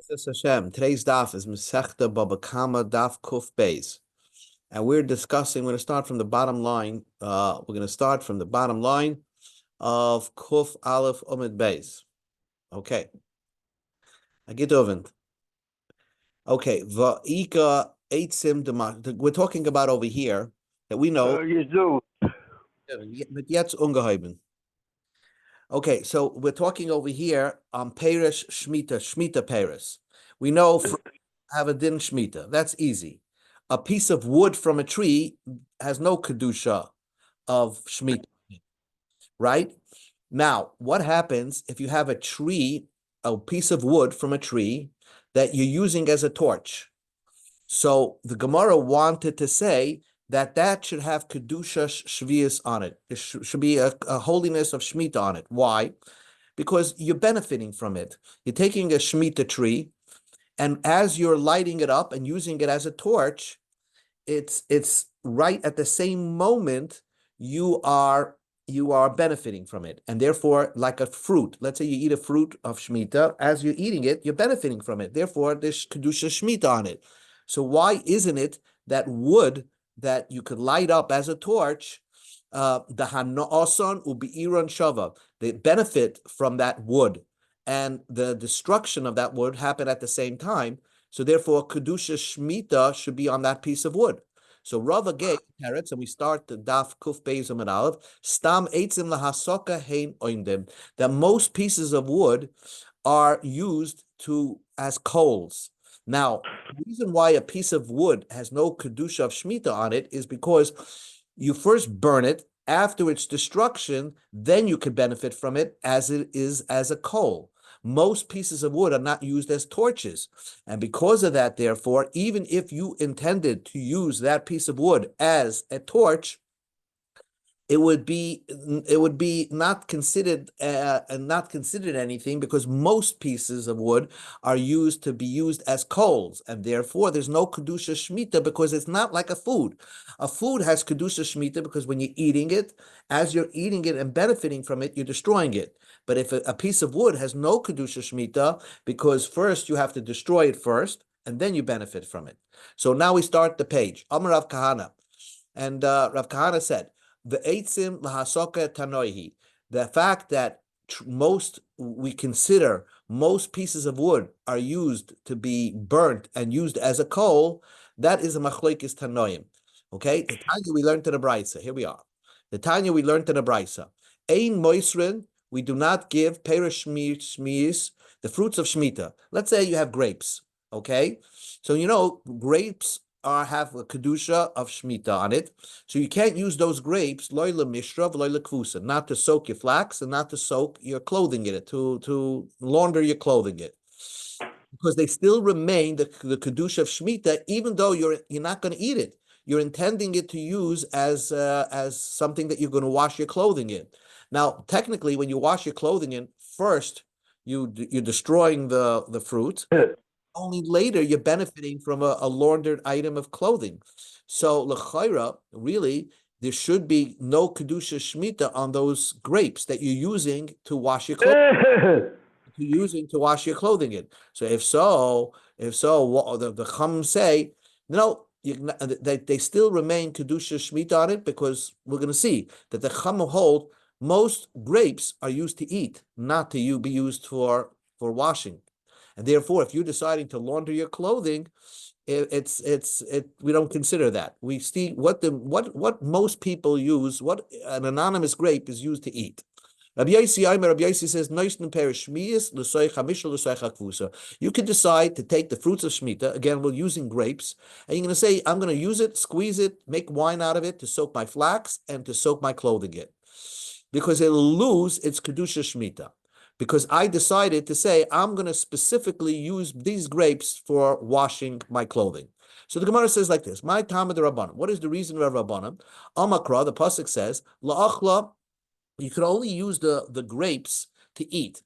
This Hashem. Today's daf is Masechta Baba Kamma Daf Kuf Beis, and we're discussing. We're going to start from the bottom line. We're going to start from the bottom line of Kuf Aleph Omid Beis. Okay, Agidovent. Okay, Va'ika Eitzim Dema. We're talking about over here that we know. You do. But yet ungeheben. Okay, so we're talking over here on Perish Shemitah Peris. We know have a din Shemitah. That's easy. A piece of wood from a tree has no kedusha of Shemitah, right? Now, what happens if you have a piece of wood from a tree that you're using as a torch? So the Gemara wanted to say that should have kedusha shvius on it. There should be a holiness of shemitah on it. Why? Because you're benefiting from it. You're taking a shemitah tree, and as you're lighting it up and using it as a torch, it's right at the same moment you are benefiting from it, and therefore, like a fruit. Let's say you eat a fruit of shemitah. As you're eating it, you're benefiting from it. Therefore, there's kedusha shemitah on it. So why isn't it that wood that you could light up as a torch, the hana'ason u'bi'iron shava, the benefit from that wood and the destruction of that wood happen at the same time. So therefore, kedusha shmita should be on that piece of wood. So Rava gave carrots, and we start the daf kuf beis amud aleph. Stam eitzim lahasoka hein oindim. That most pieces of wood are used as coals. Now, the reason why a piece of wood has no kedusha of shemitah on it is because you first burn it. After its destruction, then you can benefit from it as it is as a coal. Most pieces of wood are not used as torches. And because of that, therefore, even if you intended to use that piece of wood as a torch, it would be not considered anything, because most pieces of wood are used as coals, and therefore there's no kedusha shmita, because it's not like a food. A food has kedusha shmita because when you're eating it, as you're eating it and benefiting from it, you're destroying it. But if a piece of wood has no kedusha shmita, because first you have to destroy it first, and then you benefit from it. So now we start the page. Amar Rav Kahana, and Rav Kahana said, the eitzim lahasoka tanoihi. The fact that we consider most pieces of wood are used to be burnt and used as a coal, that is a machlokes tanoim. Okay, the Tanya we learned in the Brisa. Here we are. The Tanya we learned in the Brisa. Ein moisrin, we do not give perish shmiis, the fruits of shmita. Let's say you have grapes. Okay, so grapes have a kedusha of shemitah on it, so you can't use those grapes loyla mishra loyla kvusa, not to soak your flax and not to soak your clothing in it, to launder your clothing in it, because they still remain the kedusha of shemitah, even though you're not going to eat it. You're intending it to use as something that you're going to wash your clothing in. Now, technically, when you wash your clothing in, first you're destroying the fruit. Only later you're benefiting from a laundered item of clothing. So l'chayra, really, there should be no kedusha shmita on those grapes that you're using to wash your clothing. In. So if so, the Chum say no. They still remain kedusha shmita on it, because we're going to see that the Chum hold most grapes are used to eat, not to be used for washing. And therefore, if you're deciding to launder your clothing, we don't consider that. We see what most people use, what an anonymous grape is used to eat. Rabbi Yossi says, you can decide to take the fruits of Shemitah. Again, we're using grapes, and you're going to say, I'm going to use it, squeeze it, make wine out of it to soak my flax and to soak my clothing in, because it'll lose its kedusha Shemitah. Because I decided to say, I'm going to specifically use these grapes for washing my clothing. So the Gemara says like this, my Talmud Rabbanim. What is the reason of Rabbanim? Amakra, the pasuk says, la'achla, you can only use the grapes to eat.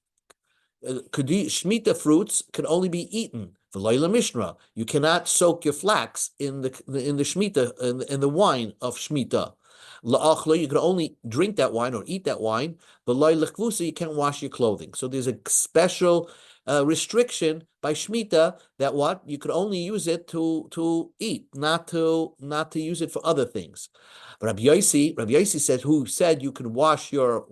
Shemitah fruits can only be eaten. V'loyla mishra, you cannot soak your flax in the Shemitah, in the wine of Shemitah. La'achla, you can only drink that wine or eat that wine. But loy lechvusa, you can't wash your clothing. So there's a special restriction by Shemitah that what you could only use it to eat, not to use it for other things. But Rabbi Yossi says, who said you could wash your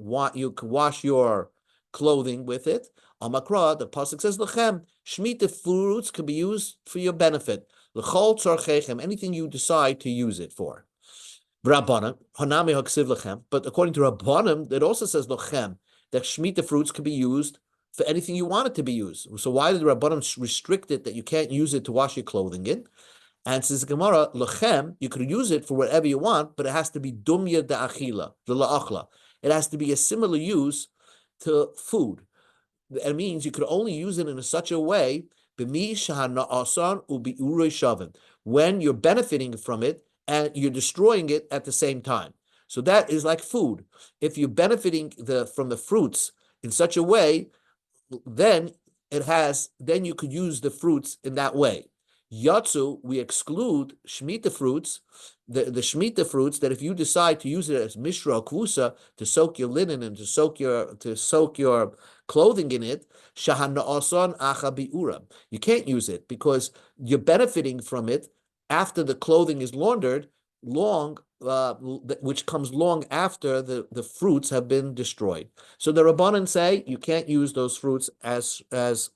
clothing with it. Amakra, the pasuk says lechem, Shemitah fruits can be used for your benefit. L'chol tzarchechem, anything you decide to use it for. Rabbanim, hanami haksiv lechem, but according to Rabbanim, it also says lechem, that Shemitah fruits can be used for anything you want it to be used. So why did the Rabbanim restrict it that you can't use it to wash your clothing in? And says Gemara, lechem, you could use it for whatever you want, but it has to be dumya da'achila, the la'achla. It has to be a similar use to food. It means you could only use it in such a way when you're benefiting from it and you're destroying it at the same time. So that is like food. If you're benefiting from the fruits in such a way, then you could use the fruits in that way. Yatsu, we exclude Shemitah fruits, the Shemitah fruits, that if you decide to use it as mishra or kvusa, to soak your linen and to soak your clothing in it, shahana asan acha bi'ura. You can't use it because you're benefiting from it after the clothing is laundered, which comes long after the fruits have been destroyed. So the Rabbanan say you can't use those fruits as the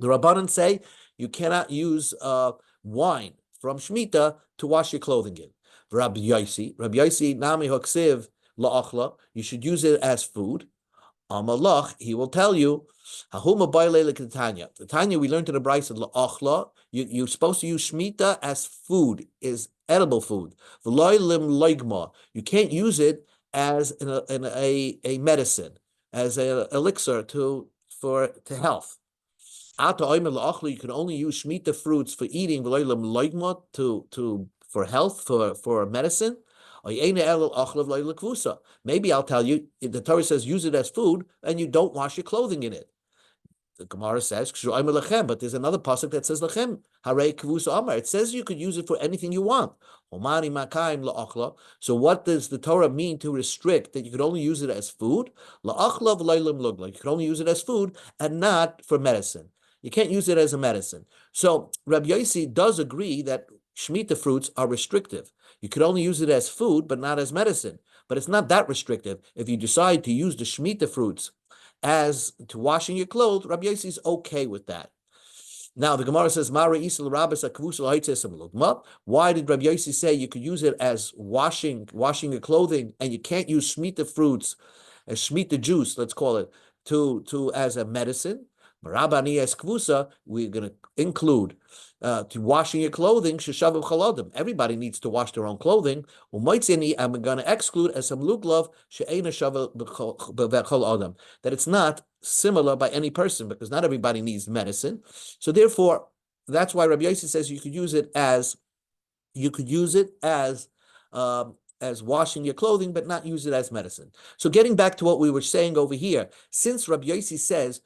Rabbanan say you cannot use wine from Shemitah to wash your clothing in. Rabbi Yossi, nami haksiv la'achla, you should use it as food. Amalach, he will tell you, hahuma baile leketanya. The Tanya we learned in the Brisa la'achla, you're supposed to use Shemitah as food, is edible food. V'loy lim loigma, you can't use it as a medicine, as an elixir to health. You can only use Shemitah fruits for eating, for health, for medicine. Maybe I'll tell you, the Torah says use it as food, and you don't wash your clothing in it. The Gemara says, but there's another pasuk that says lechem, harei kavus amar. It says you could use it for anything you want. So what does the Torah mean to restrict that you could only use it as food? You could only use it as food and not for medicine. You can't use it as a medicine. So Rabbi Yossi does agree that Shemitah fruits are restrictive. You could only use it as food, but not as medicine. But it's not that restrictive. If you decide to use the Shemitah fruits as to washing your clothes, Rabbi Yossi is okay with that. Now the Gemara says, why did Rabbi Yossi say you could use it as washing your clothing, and you can't use Shemitah fruits, as Shemitah juice, let's call it, to as a medicine? Rabani as kvusa, we're going to include to washing your clothing. Sheshavu chaladim. Everybody needs to wash their own clothing. I'm going to exclude as some luklav she'ena shavu b'chol adam, that it's not similar by any person, because not everybody needs medicine. So therefore, that's why Rabbi Yossi says you could use it as washing your clothing, but not use it as medicine. So getting back to what we were saying over here, since Rabbi Yossi says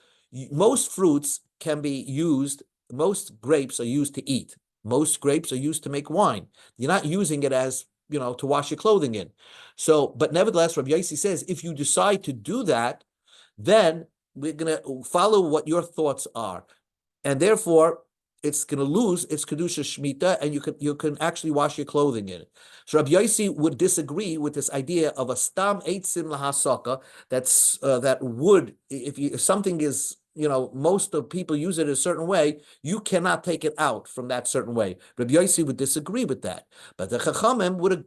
most fruits can be used, most grapes are used to eat. Most grapes are used to make wine. You're not using it as, to wash your clothing in. So, but nevertheless, Rabbi Yossi says, if you decide to do that, then we're going to follow what your thoughts are. And therefore, it's going to lose its kedusha shmita, and you can actually wash your clothing in it. So Rabbi Yossi would disagree with this idea of a stam eitzim lahasaka. That wood, if something is, most of people use it a certain way, you cannot take it out from that certain way. Rabbi Yossi would disagree with that, but the Chachamim would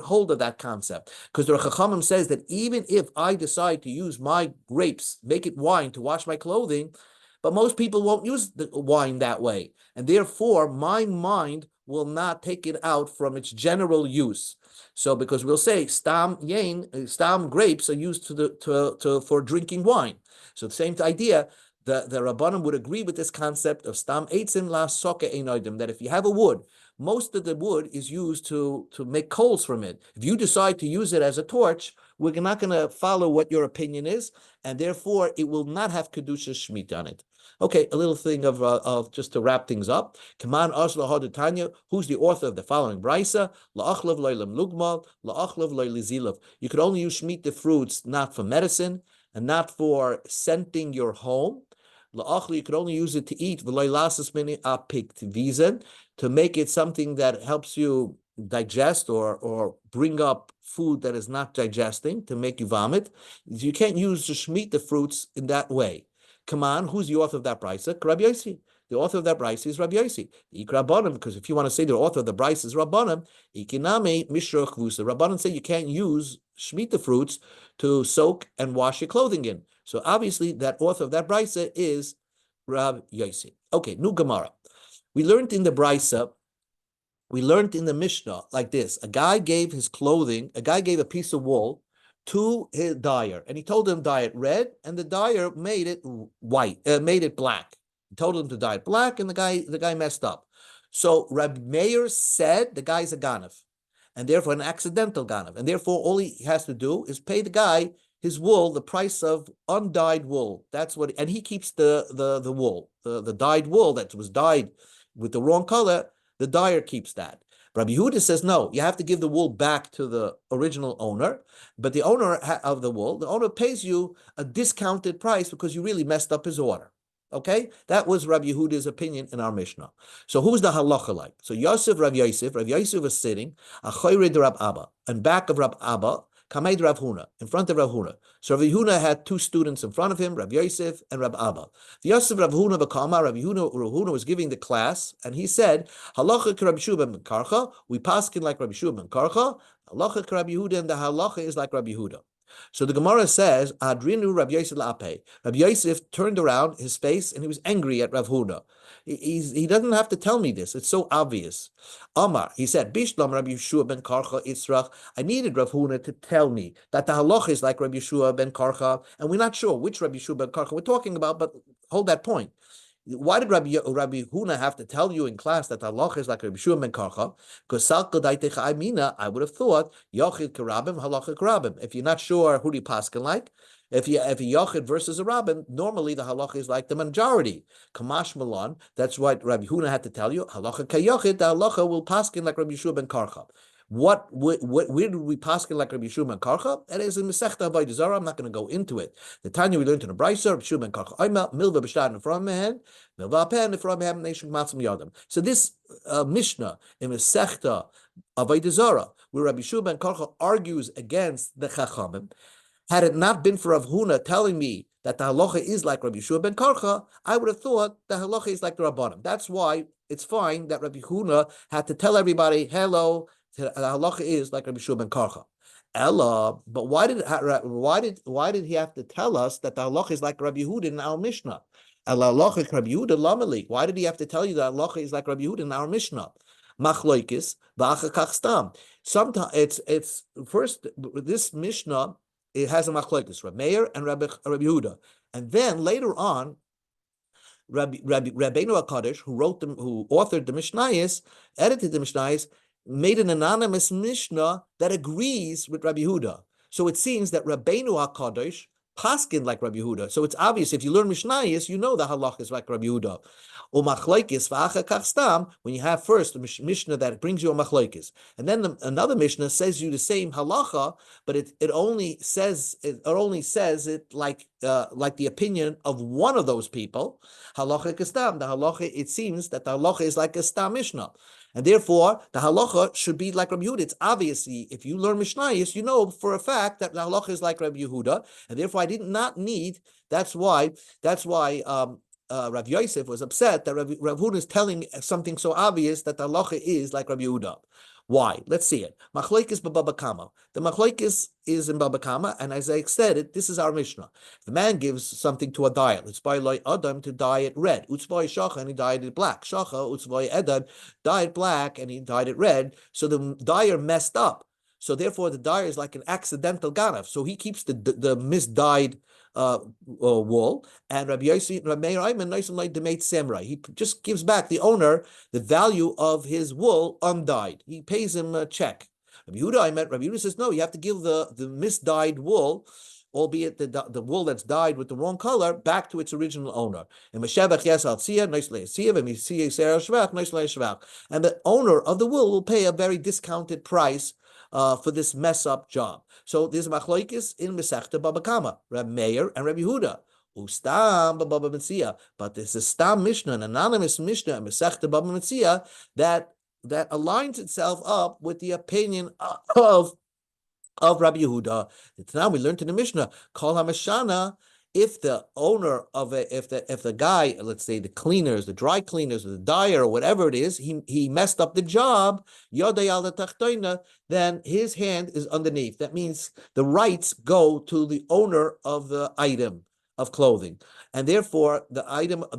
hold of that concept, because the Chachamim says that even if I decide to use my grapes, make it wine to wash my clothing, but most people won't use the wine that way, and therefore my mind will not take it out from its general use. So, because we'll say stam grapes are used for drinking wine. So the same idea, the Rabbanim would agree with this concept of stam eitzim la soka einodim, that if you have a wood, most of the wood is used to make coals from it. If you decide to use it as a torch, we're not going to follow what your opinion is, and therefore it will not have kedusha shmita on it. Okay, a little thing of just to wrap things up. Kaman Asla Hadutanya, who's the author of the following brisa? La'achlav loylam lugmal, la'achlav loylizilav. You could only use shmita fruits not for medicine and not for scenting your home. La'achli, you could only use it to eat. V'loylasas mini apiktivizen, to make it something that helps you digest or bring up food that is not digesting, to make you vomit. You can't use the shmita fruits in that way. Come on, who's the author of that brisa? Rabbi Yossi. The author of that brisa is Rabbi Yossi. Rabbanim, because if you want to say the author of the brisa is Rabbanim, Ikiname Mishra Chvusa. Rabbanim say you can't use shmita fruits to soak and wash your clothing in. So obviously that author of that brisa is Rabbi Yossi. Okay, new Gemara. We learned in the brisa, we learned in the Mishnah like this. A guy gave a piece of wool to his dyer, and he told him dye it red, and the dyer made it white, made it black. He told him to dye it black, and the guy messed up. So Rabbi Meir said the guy's a ganav, and therefore an accidental ganav, and therefore all he has to do is pay the guy his wool, the price of undyed wool. That's what, and he keeps the wool, the dyed wool that was dyed with the wrong color. The dyer keeps that. Rabbi Yehuda says, no, you have to give the wool back to the original owner, but the owner of the wool, the owner pays you a discounted price because you really messed up his order. Okay? That was Rabbi Yehuda's opinion in our Mishnah. So who's the halacha like? So Rabbi Yosef was sitting, Achoyred Rab Abba, and back of Rab Abba, Kamed Rav Huna, in front of Rav Huna. So Rav Huna had two students in front of him, Rav Yosef and Rab Abba. The Yosef Rav Huna Kamma, Rav Huna was giving the class, and he said, Halacha Rabbi Shua ben Karcha, we paskin like Rabbi Shua ben Karcha, Halacha Rabbi Yehuda, and the halacha is like Rabbi Yehuda. So the Gemara says, Adrinu Rabbi Yosef la'apeh. Rabbi Yosef turned around his face and he was angry at Rav Huna. He doesn't have to tell me this. It's so obvious. Amar, he said, Bishlam Rabbi Yeshua ben Karcha Itzrach. I needed Rav Huna to tell me that the halacha is like Rabbi Yeshua ben Karcha, and we're not sure which Rabbi Yeshua ben Karcha we're talking about, but hold that point. Why did Rabbi Huna have to tell you in class that halacha is like Rabbi Shua ben Karcha? Because I would have thought Yochid Karabim, halacha Karabim. If you're not sure who the paskin like, if you Yochid versus a Rabbim, normally the halacha is like the majority. Kamash Malon, that's what Rabbi Huna had to tell you. Halacha Kayochid, the halacha will paskin like Rabbi Shua ben Karcha. Where did we paskin like Rabbi Shua ben Karcha? That is in Masechta Avodah Zarah. I'm not going to go into it. The Tanya we learned in the Brisa, Rabbi Shua ben Karcha, Milva b'shad from mehen, Milva pen from mehen, nation matzim yadam. So this Mishnah in Masechta Avodah Zarah, where Rabbi Shua ben Karcha argues against the Chachamim, had it not been for Rav Huna telling me that the halacha is like Rabbi Yeshua ben Karcha, I would have thought the halacha is like the Rabbanim. That's why it's fine that Rabbi Huna had to tell everybody, hello, the halacha is like Rabbi Yeshua ben Karcha. Ella, but why did he have to tell us that the halacha is like Rabbi Yehuda in our Mishnah? Halacha Rabbi Yehuda lamali. Why did he have to tell you that halacha is like Rabbi Yehuda in our Mishnah? Machloikis v'achakach stam. Sometimes it's first this Mishnah. It has a machlokes, Rabbi Meir and Rabbi Yehuda, and then later on, Rabbeinu HaKadosh, who authored the Mishnayos, edited the Mishnayos, made an anonymous Mishnah that agrees with Rabbi Yehuda. So it seems that Rabbeinu HaKadosh paskin like Rabbi Yehuda. So it's obvious if you learn Mishnayos, you know the halach is like Rabbi Yehuda. Or machlokes v'achakach stam, when you have first a Mishnah that brings you a machlokes, and then another Mishnah says you the same halacha, but it only says it like the opinion of one of those people. Halacha kastam, the halacha, it seems that the halacha is like a stam Mishnah. And therefore, the halacha should be like Rabbi Yehuda. It's obviously, if you learn Mishnayos, you know for a fact that the halacha is like Rabbi Yehuda, and therefore I did not need. That's why Rav Yosef was upset that Rav Huna is telling something so obvious that the halacha is like Rabbi Yehuda. Why? Let's see it. Machlokes b'Bava Kamma. The machlokes is in Bava Kamma, and as I said, this is our Mishnah. The man gives something to a dyer. It's by like Adam to dye it red. Utzvay shacha, and he dyed it black. Shacha utzvay Adam dyed black, and he dyed it red. So the dyer messed up. So therefore, the dyer is like an accidental ganav. So he keeps the misdyed wool, and Rabbi Yossi, Rabbi Meir Ayman, nice and light demate samurai. He just gives back the owner the value of his wool undyed. He pays him a check. Rabbi Yehuda says, no, you have to give the misdyed wool, albeit the wool that's dyed with the wrong color, back to its original owner. And the owner of the wool will pay a very discounted price for this mess up job. So there's machloikis in Masechta Baba Kamma, Reb Meir and Reb Yehuda. Ustam Baba Metzia, but there's a Stam Mishnah, an anonymous Mishnah in Masechta Baba Metzia that aligns itself up with the opinion of Rabbi Yehuda. It's now we learned in the Mishnah, Kol HaMashana, if the owner of if the guy, let's say the cleaners, the dry cleaners, or the dyer, or whatever it is, he messed up the job, Yodei al Tachtoina, then his hand is underneath. That means the rights go to the owner of the item of clothing, and therefore the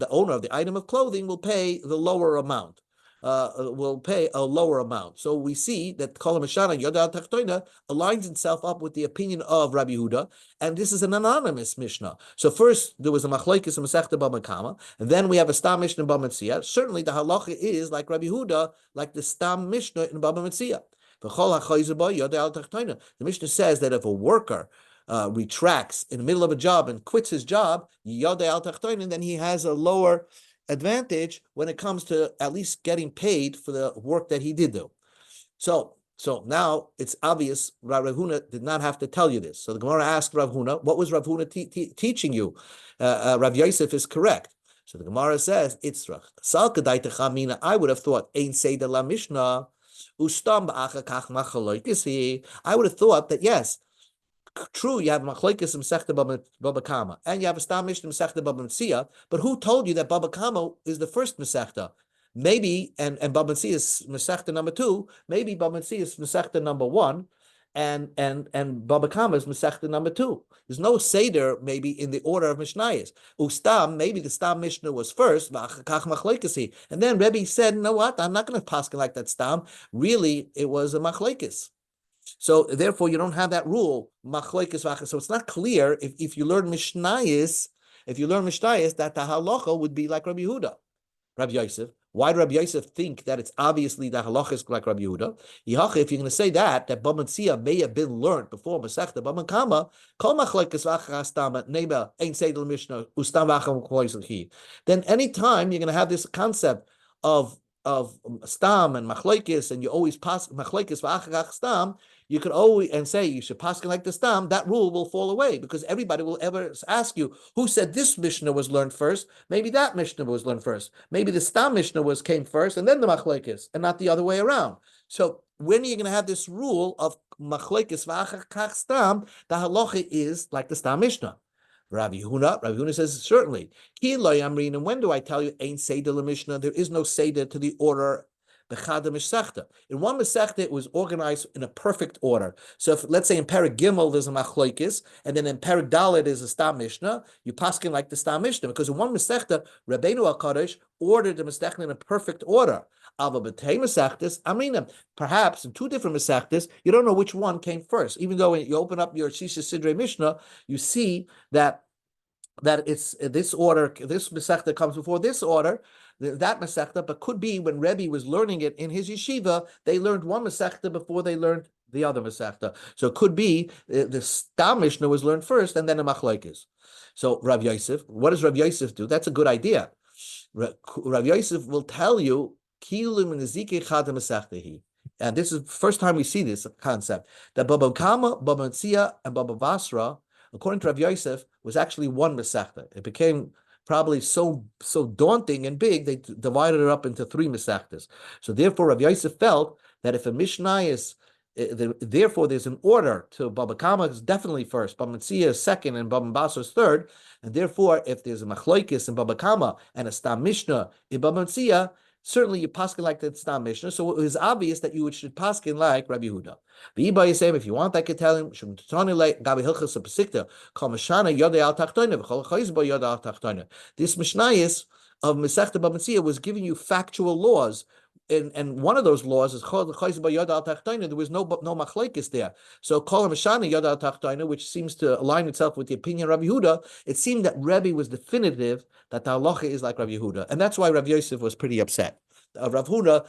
owner of the item of clothing will pay the lower amount. Will pay a lower amount. So we see that Kol HaMashana Yodei Tachtoina aligns itself up with the opinion of Rabbi Yehuda, and this is an anonymous Mishnah. So first there was a Machlokes in Masechta Bava Kamma, and then we have a Stam Mishnah in Bava Metzia. Certainly the halacha is like Rabbi Yehuda, like the Stam Mishnah in Bava Metzia. The Mishnah says that if a worker retracts in the middle of a job and quits his job, then he has a lower advantage when it comes to at least getting paid for the work that he did do. So now it's obvious Rav Huna did not have to tell you this. So the Gemara asked Rav Huna, what was Rav Huna teaching you? Rav Yosef is correct. So the Gemara says, Itzrach. I would have thought, Ein Seder La Mishnah, Ustam Ba'acha Kach Machaloikis. I would have thought that, yes, true, you have Machlokes in Masechta Bava Kamma, and you have a Stam Mishnah in Masechta Bava Metzia, but who told you that Bava Kamma is the first Masechta? Maybe, and Bava Metzia is Masechta number 2, maybe Bava Metzia is Masechta number 1, and Bava Kamma is Masechta number 2. There's no Seder, maybe, in the order of Mishnayos. Ustam, maybe the Stam Mishnah was first, and then Rebbe said, you know what, I'm not going to paskin like that Stam. Really, it was a Machlokes. So therefore, you don't have that rule, machlokes v'achas. So it's not clear if you learn Mishnayos, that the halacha would be like Rabbi Yehuda, Rabbi Yosef. Why do Rabbi Yosef think that it's obviously the halacha is like Rabbi Yehuda? If you're going to say that Bava Metzia may have been learned before Masechta Bava Kamma, kol machlokes v'achas tama neba ein seidel mishnah ustam v'acham k'loisel. Then anytime you're going to have this concept of stam and machlokes, and you always pass machlokes v'achach stam, you could always and say you should paskin like the stam. That rule will fall away because everybody will ever ask you who said this Mishnah was learned first. Maybe that Mishnah was learned first. Maybe the stam Mishnah came first and then the machlokes, and not the other way around. So when are you going to have this rule of machlokes v'achach stam? The halacha is like the stam Mishnah. Rabbi Huna says, certainly. And when do I tell you, ain't Seder la Mishnah? There is no Seder to the order. In one Masechta, it was organized in a perfect order. So if, let's say, in Perek Gimel, there's a Machlokes, and then in Perek Dalet, there's a Stam Mishnah, you paskin like the Stam Mishnah, because in one Masechta, Rabbeinu HaKadosh ordered the Masechta in a perfect order. Perhaps in two different Masechtas, you don't know which one came first. Even though when you open up your Shisha Sidrei Mishnah, you see that it's this order, this Masechta comes before this order, that Masechta, but could be when Rebbe was learning it in his yeshiva, they learned one Masechta before they learned the other Masechta. So it could be the Stam Mishnah was learned first and then the Machlokes. So Rav Yosef, what does Rav Yosef do? That's a good idea. Rav Yosef will tell you, and this is the first time we see this concept, that Bava Kamma, Bava Metzia, and Bava Basra, according to Rav Yosef, was actually one Masechta. It became probably so daunting and big, they divided it up into 3 Masechtas. So therefore, Rav Yosef felt that if a Mishnah is, therefore there's an order to Bava Kamma is definitely first, Bava Metzia is second, and Bava Basra is third. And therefore, if there's a Machlokes in Bava Kamma and a Stam Mishnah in Bava Metzia, certainly you paskin like the Stam Mishnah, so it was obvious that you should paskin like Rabbi Yehuda. If you want, I could tell him, this Mishnayos of Masechta Bava Metzia was giving you factual laws, and one of those laws is called there was no machlekes there. So Kol HaMashana Yod Al Tachtoina, which seems to align itself with the opinion of Rabbi Yehuda, it seemed that Rebbe was definitive that the halacha is like Rabbi Yehuda, and that's why Rav Yosef was pretty upset. Rav Huna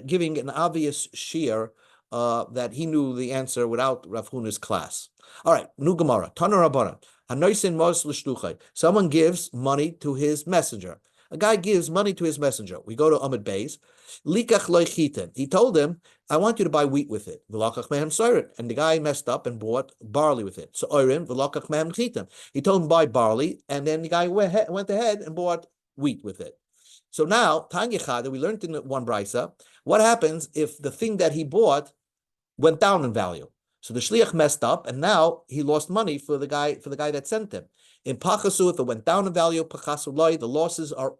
giving an obvious shear that he knew the answer without Rav Huna's class. All right, new Gemara. Tana Rabbanan. Someone gives money to his messenger. A guy gives money to his messenger. We go to Amud Beis. Likach loy chitin. He told him, I want you to buy wheat with it. V'lakach mehem soirin. And the guy messed up and bought barley with it. So oirin, v'lakach mehem chitin. He told him buy barley, and then the guy went ahead and bought wheat with it. So now, Tanya Chada, we learned in one brisa, what happens if the thing that he bought went down in value? So the shliach messed up, and now he lost money for the guy that sent him. In pachasu, if it went down in value, pachasu loy, the losses are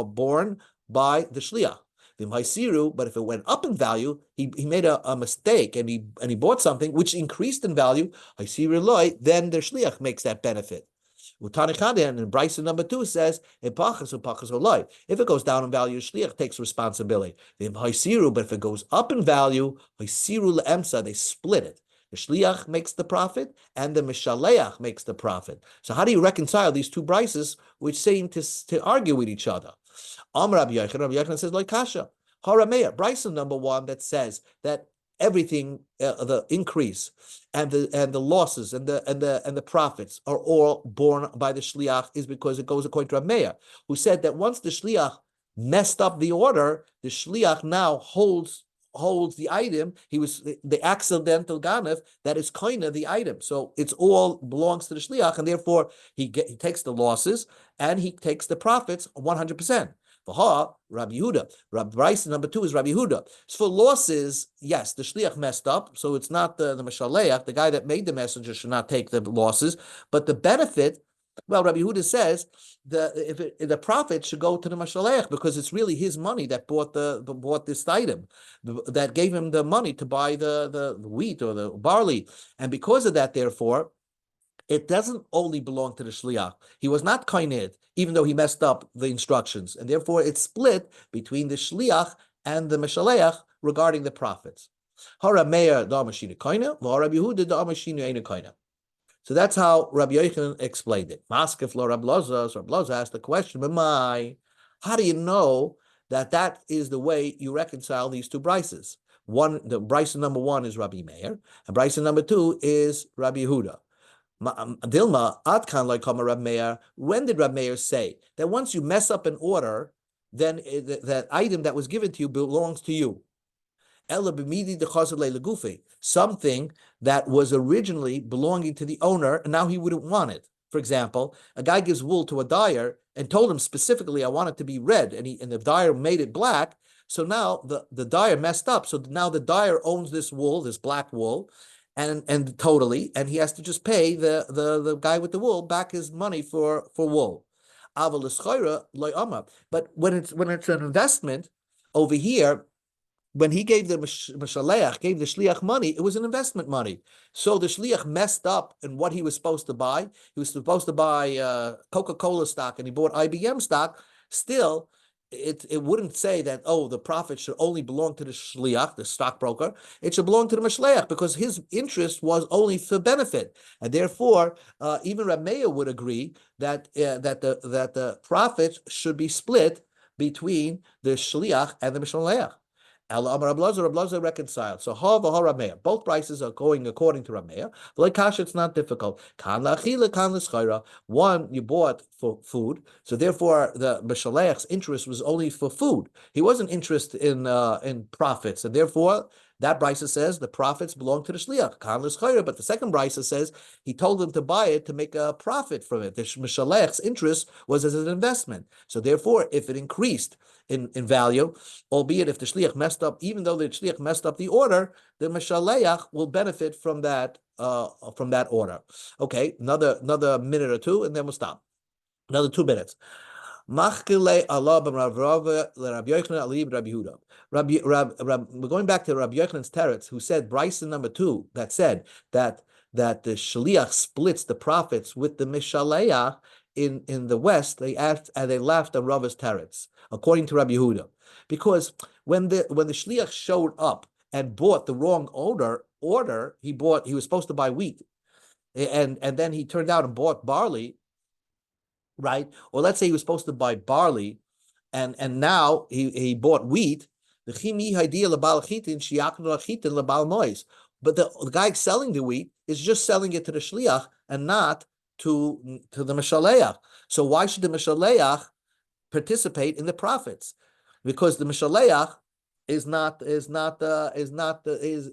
borne by the shliach. But if it went up in value, he made a mistake and he bought something which increased in value, then the shliach makes that benefit. And in Bryson number 2 says, if it goes down in value, shliach takes responsibility. But if it goes up in value, they split it. The shliach makes the profit, and the mishaleach makes the profit. So how do you reconcile these two brises, which seem to argue with each other? Rabbi Yochanan says, like kasha. Harameya, Bryson number 1 that says that everything, the increase and the losses and the profits are all borne by the shliach, is because it goes according to Rav Meir, who said that once the shliach messed up the order, the shliach now holds the item. He was the accidental ganav that is kind of the item, so it's all belongs to the shliach, and therefore he takes the losses and he takes the profits 100%. Rabbi Yehuda. Rabbi Bryson number 2 is Rabbi Yehuda. So for losses, yes, the shliach messed up, so it's not the mashaleach, the guy that made the messenger should not take the losses, but the benefit, well, Rabbi Yehuda says the profit should go to the mashaleach, because it's really his money that bought this item, that gave him the money to buy the wheat or the barley, and because of that, therefore, it doesn't only belong to the shliach. He was not kained, even though he messed up the instructions, and therefore it's split between the shliach and the meshaleach regarding the profits. Hara Meir da'amashinu kaina, v'Rabbi Yehuda da'amashinu eina kaina. So that's how Rabbi Yochanan explained it. Maskef lo Rab Loza, so Rab Loza asked the question, but how do you know that is the way you reconcile these two brises? The brisa number 1 is Rabbi Meir, and brisa number 2 is Rabbi Yehuda. Dilma, Atkan like Kamma Rab Meir. When did Rab Meir say that once you mess up an order, then that item that was given to you belongs to you? Something that was originally belonging to the owner, and now he wouldn't want it. For example, a guy gives wool to a dyer and told him specifically, I want it to be red, and the dyer made it black. So now the dyer messed up. So now the dyer owns this wool, this black wool, and totally, and he has to just pay the guy with the wool back his money for wool. But when it's an investment over here, when he gave the mashaleach, gave the shliach money, it was an investment money. So the shliach messed up in what he was supposed to buy. He was supposed to buy Coca-Cola stock, and he bought IBM stock. Still, it wouldn't say that, the profit should only belong to the shliach, the stockbroker. It should belong to the mashleach, because his interest was only for benefit, and therefore even Rab Meir would agree that the profits should be split between the shliach and the mashleach. Rab Loza reconciled. So Rab Meir. Both prices are going according to Rab Meir. Like kasha, it's not difficult. One you bought for food, so therefore the Meshaleach's interest was only for food. He wasn't interested in profits, and therefore that brisa says the profits belong to the shliach. But the second brisa says he told them to buy it to make a profit from it. The Meshaleach's interest was as an investment. So therefore, if it increased in value, albeit if the shliach messed up, even though the shliach messed up the order, the meshaleach will benefit from that order. Okay, another minute or two, and then we'll stop. Another 2 minutes. We're going back to Rabbi Yochanan's teretz, who said Bryson number 2 that said that the shliach splits the profits with the mishaleach. In the West, they laughed on Rava's teretz, according to Rabbi Yehuda, because when the shliach showed up and bought the wrong order, he was supposed to buy wheat, and then he turned out and bought barley, right? Or let's say he was supposed to buy barley, and now he bought wheat. But the guy selling the wheat is just selling it to the shliach and not to the mishaleach. So why should the mishaleach participate in the profits? Because the mishaleach is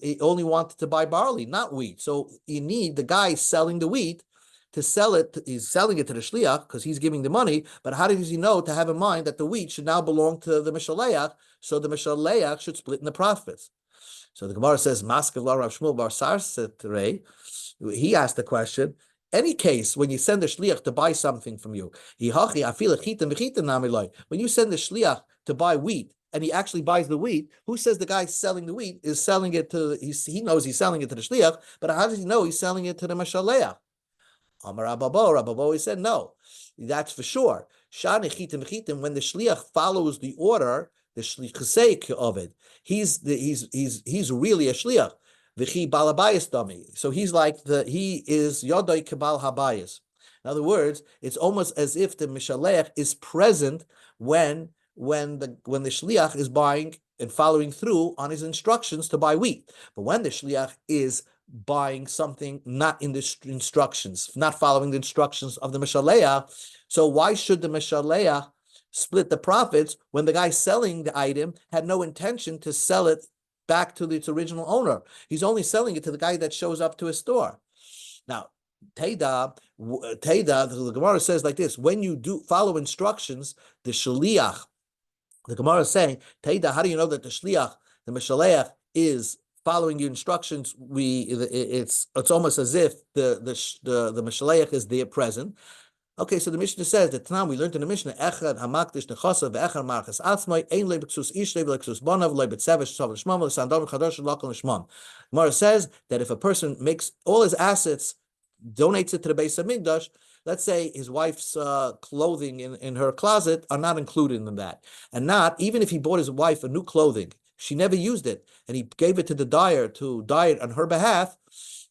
he only wanted to buy barley, not wheat. So you need the guy selling the wheat to sell it. He's selling it to the shliach because he's giving the money. But how does he know to have in mind that the wheat should now belong to the mishaleach? So the mishaleach should split in the profits. So the Gemara says, Maskav la Rav Shmuel bar Sarsetrei. He asked the question. Any case, when you send a shliach to buy something from you, when you send the shliach to buy wheat, and he actually buys the wheat, who says the guy selling the wheat is selling it to, he knows he's selling it to the shliach, but how does he know he's selling it to the mashaleach? Amar Rababo, he said, no, that's for sure. When the shliach follows the order, the shliach of it, he's really a shliach. V'chi balabayis dami. So he is yodai kabal habayis. In other words, it's almost as if the mishalech is present when the shliach is buying and following through on his instructions to buy wheat. But when the shliach is buying something not in the instructions, not following the instructions of the mishaleach, so why should the mishaleach split the profits when the guy selling the item had no intention to sell it back to its original owner? He's only selling it to the guy that shows up to his store. Now, Teida, the Gemara says like this: when you do follow instructions, the shliach, the Gemara is saying, Teida, how do you know that the shliach, the mishaleach, is following your instructions? It's almost as if the mishaleach is there present. Okay, so the Mishnah says that now we learned in the Mishnah, Echad hamakdish nechasav ve'echad marchas atzmai ein lebeksus ishtei veleksus bonav lebetzevesh tzav l'shmam l'sandom chadash l'akol l'shmam. Gemara says that if a person makes all his assets, donates it to the Beis Hamikdash, let's say his wife's clothing in her closet are not included in that, and not even if he bought his wife a new clothing, she never used it, and he gave it to the dyer to dye it on her behalf,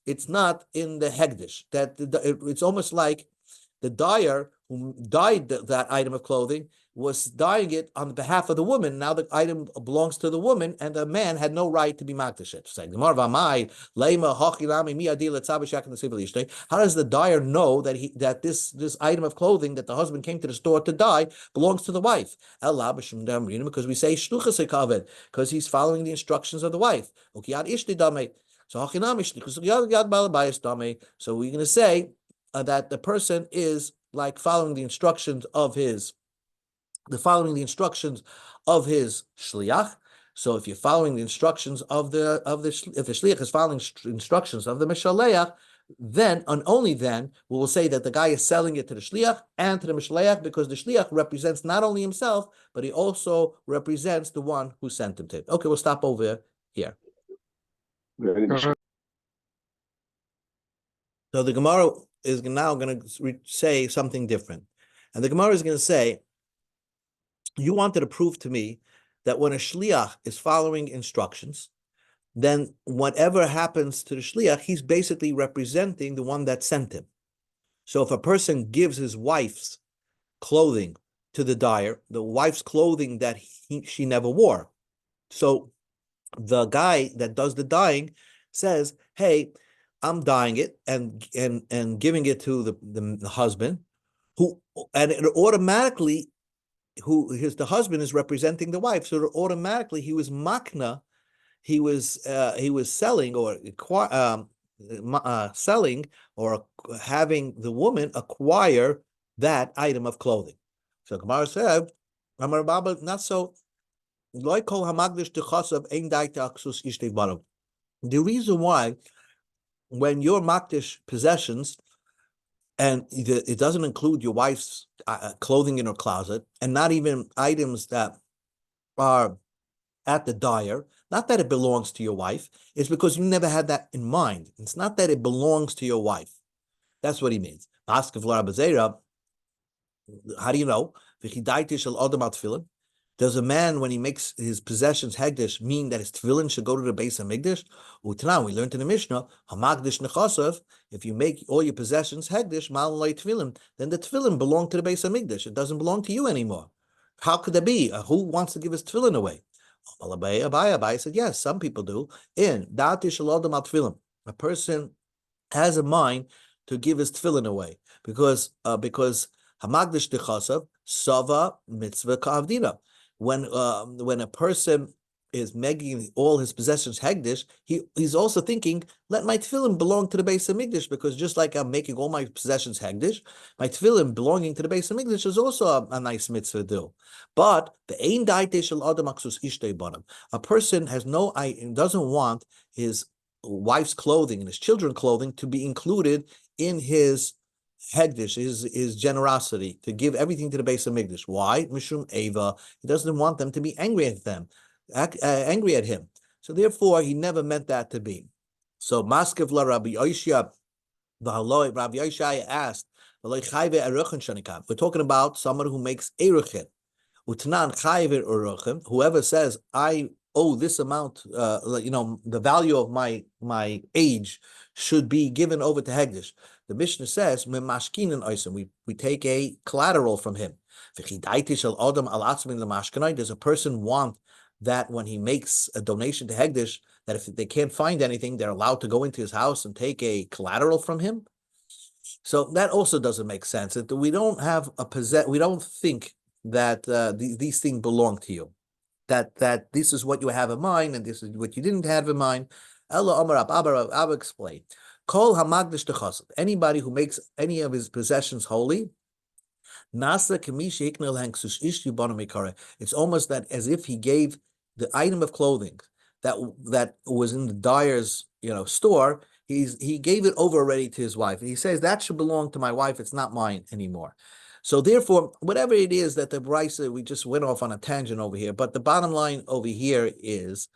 it's not in the hegdish. That it's almost like the dyer who dyed that item of clothing was dyeing it on behalf of the woman. Now the item belongs to the woman, and the man had no right to be makdash it. How does the dyer know that this item of clothing that the husband came to the store to dye belongs to the wife? Because we say because he's following the instructions of the wife. So we're going to say that the person is like following the instructions of his shliach. So if you're following the instructions if the shliach is following instructions of the mishaleach, then and only then we will say that the guy is selling it to the shliach and to the mishaleach, because the shliach represents not only himself, but he also represents the one who sent him to it. Okay, we'll stop over here. So the Gemara is now going to say something different. And the Gemara is going to say, you wanted to prove to me that when a shliach is following instructions, then whatever happens to the shliach, he's basically representing the one that sent him. So if a person gives his wife's clothing to the dyer, the wife's clothing that she never wore, so the guy that does the dyeing says, hey, I'm dyeing it and giving it to the husband, the husband is representing the wife, so automatically he was makna, he was selling or having the woman acquire that item of clothing. So Kamma said, Amar Baba, not so. The reason why, when you're makdish possessions, and it doesn't include your wife's clothing in her closet, and not even items that are at the dyer, not that it belongs to your wife, it's because you never had that in mind. It's not that it belongs to your wife. That's what he means. Ask of Lara Bazera, how do you know? Does a man, when he makes his possessions hegdish, mean that his tefillin should go to the Beis Hamikdash? Utana, we learned in the Mishnah, hamagdish nechasav. If you make all your possessions hegdish, malay tefillin, then the tefillin belong to the Beis Hamikdash. It doesn't belong to you anymore. How could that be? Who wants to give his tefillin away? Abai said, yes, some people do. A person has a mind to give his tefillin away because hamagdish dechasav sava mitzvah ka'avdina. When a person is making all his possessions hegdish, he's also thinking, let my tefillin belong to the base of Mikdash, because just like I'm making all my possessions hegdish, my tefillin belonging to the base of Mikdash is also a nice mitzvah to do. But the ein daite shel adam aksus ishtei banam. A person doesn't want his wife's clothing and his children's clothing to be included in his hegdish, his generosity, to give everything to the base of Mikdash. Why? Mishum Eva. He doesn't want them to be angry at him. So therefore, he never meant that to be. So Maskiv la Rabbi Yoshia, Rabbi Yoshia asked, we're talking about someone who makes eruchin. Whoever says, I owe this amount, the value of my age should be given over to Hegdish. The Mishnah says, we take a collateral from him. Does a person want that when he makes a donation to Hegdish, that if they can't find anything, they're allowed to go into his house and take a collateral from him? So that also doesn't make sense. We don't have we don't think that these things belong to you. That this is what you have in mind and this is what you didn't have in mind. Ella Omar Abba explain. Kol hamagdish techasad. Anybody who makes any of his possessions holy, Nasa kamishi iknel hangsus ishtu bonamikare. It's almost that as if he gave the item of clothing that was in the dyer's store. He gave it over already to his wife. And he says that should belong to my wife. It's not mine anymore. So therefore, whatever it is that the brisa, we just went off on a tangent over here, but the bottom line over here is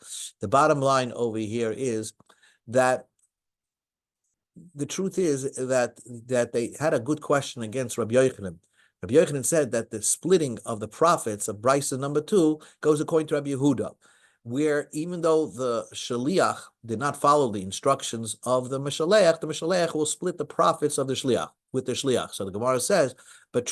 that the truth is that they had a good question against Rabbi Yochanan. Rabbi Yochanan said that the splitting of the profits of brisa number 2 goes according to Rabbi Yehuda, where even though the shaliach did not follow the instructions of the Mishaleach will split the profits of the shliach with the shliach. So the Gemara says, but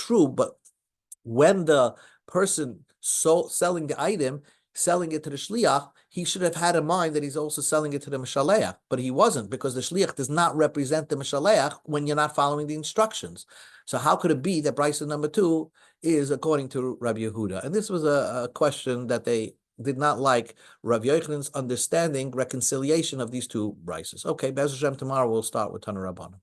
when the person selling the item, selling it to the shliach, he should have had in mind that he's also selling it to the Mishaleach, but he wasn't, because the shliach does not represent the Mishaleach when you're not following the instructions. So how could it be that brisa number 2 is according to Rabbi Yehuda? And this was a question that they did not like Rabbi Yochanan's understanding, reconciliation of these two brises. Okay, Be'ez Hashem, tomorrow we'll start with Tana Rabbanan.